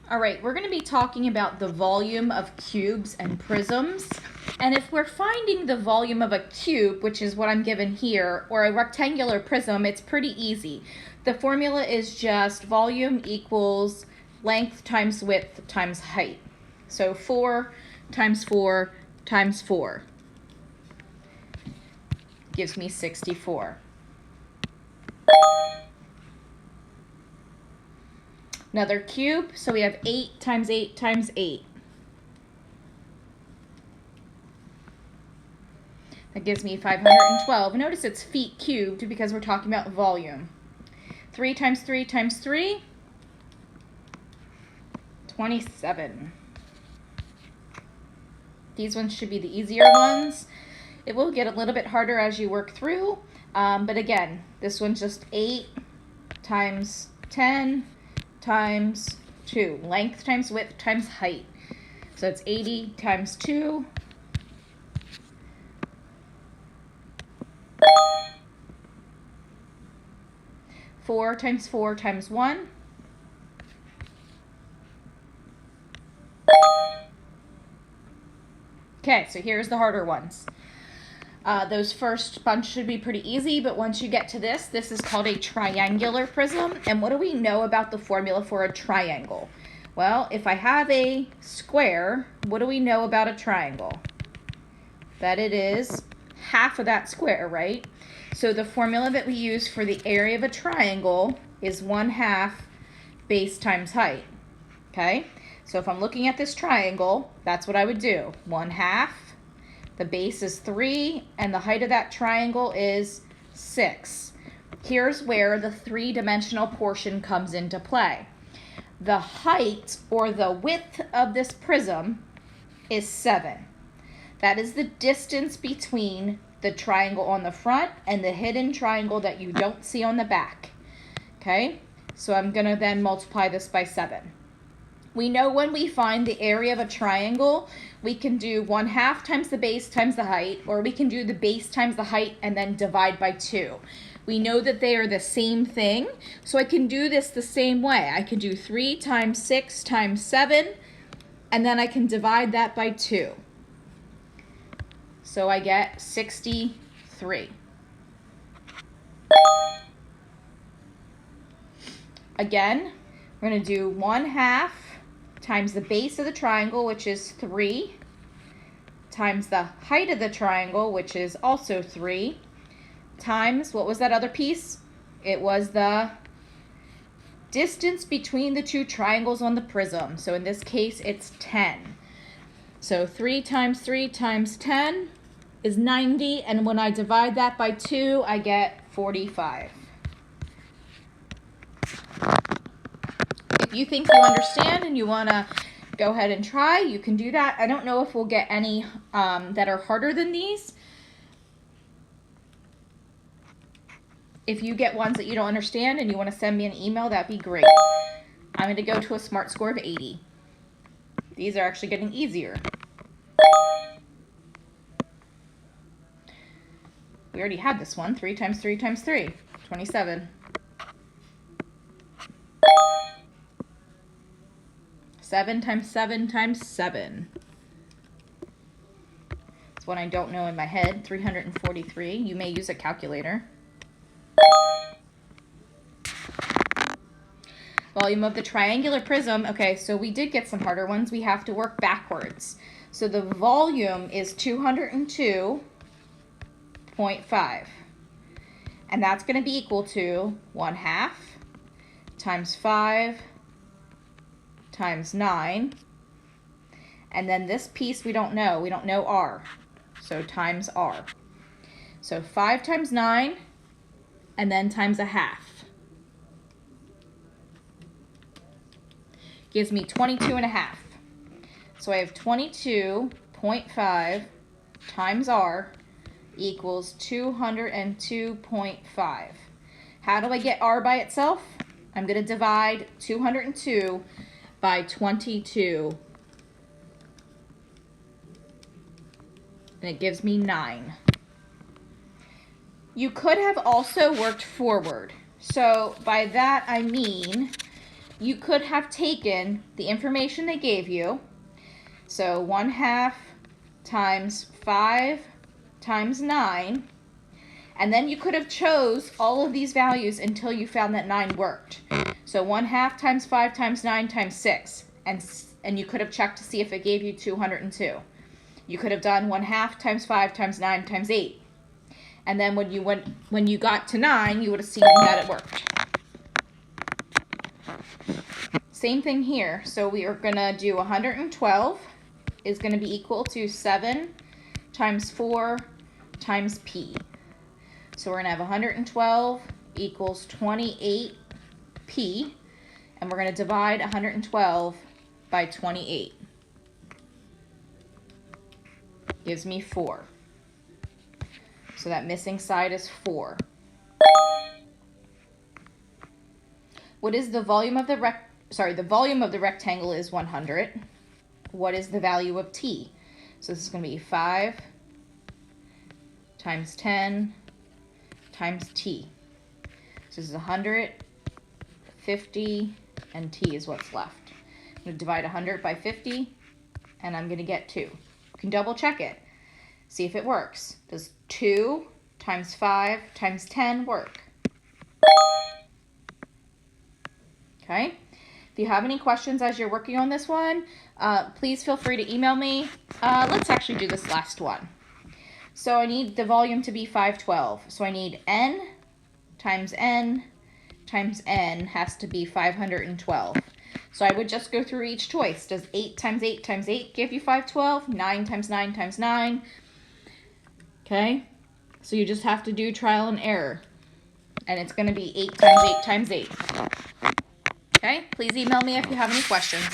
All right, we're going to be talking about the volume of cubes and prisms. And if we're finding the volume of a cube, which is what I'm given here, or a rectangular prism, it's pretty easy. The formula is just volume equals length times width times height. So 4 times 4 times 4 gives me 64. Another cube, so we have 8 times 8 times 8. That gives me 512. Notice it's feet cubed because we're talking about volume. 3 times 3 times 3, 27. These ones should be the easier ones. It will get a little bit harder as you work through, but again, this one's just 8 times 10 times 2. Length times width times height. So it's 80 times 2. Four times 4 times 1. Okay, so here's the harder ones. Those first bunch should be pretty easy, but once you get to this is called a triangular prism. And what do we know about the formula for a triangle? Well, if I have a square, what do we know about a triangle? That it is half of that square, right? So the formula that we use for the area of a triangle is 1/2 base times height, okay? So if I'm looking at this triangle, that's what I would do. 1/2. The base is 3, and the height of that triangle is 6. Here's where the 3-dimensional portion comes into play. The height, or the width of this prism, is 7. That is the distance between the triangle on the front and the hidden triangle that you don't see on the back. Okay? So I'm going to then multiply this by 7. We know when we find the area of a triangle, we can do 1/2 times the base times the height, or we can do the base times the height and then divide by 2. We know that they are the same thing, so I can do this the same way. I can do 3 times 6 times 7, and then I can divide that by 2. So I get 63. Again, we're going to do 1/2 times the base of the triangle, which is 3, times the height of the triangle, which is also 3, times, what was that other piece? It was the distance between the two triangles on the prism. So in this case, it's 10. So 3 times 3 times 10 is 90, and when I divide that by 2, I get 45. If you think you understand and you want to go ahead and try, you can do that. I don't know if we'll get any that are harder than these. If you get ones that you don't understand and you want to send me an email, that'd be great. I'm going to go to a SMART score of 80. These are actually getting easier. We already had this one. 3 times 3 times 3, 27. 7 times 7 times 7. It's one I don't know in my head. 343. You may use a calculator. Volume of the triangular prism. Okay, so we did get some harder ones. We have to work backwards. So the volume is 202.5. And that's going to be equal to 1/2 times 5 times 9, and then this piece we don't know R, so times R. So 5 times 9, and then times 1/2. Gives me 22.5. So I have 22.5 times R equals 202.5. How do I get R by itself? I'm going to divide 202 by 22, and it gives me 9. You could have also worked forward. So by that I mean you could have taken the information they gave you, so 1/2 times 5 times 9, and then you could have chose all of these values until you found that 9 worked. So 1/2 times 5 times 9 times 6, and you could have checked to see if it gave you 202. You could have done 1/2 times 5 times 9 times 8. And then when you got to 9, you would have seen that it worked. Same thing here. So we are going to do 112 is going to be equal to 7 times 4 times P. So we're going to have 112 equals 28P, and we're going to divide 112 by 28. Gives me 4. So that missing side is 4. What is the volume of the volume of the rectangle is 100. What is the value of T? So this is going to be 5 times 10 times T. So this is 100, 50, and T is what's left. I'm going to divide 100 by 50, and I'm going to get 2. You can double check it. See if it works. Does 2 times 5 times 10 work? Okay. If you have any questions as you're working on this one, please feel free to email me. Let's actually do this last one. So I need the volume to be 512. So I need n times n times n has to be 512. So I would just go through each choice. Does 8 times 8 times 8 give you 512? 9 times 9 times 9? Okay, so you just have to do trial and error. And it's going to be 8 times 8 times 8. Okay, please email me if you have any questions.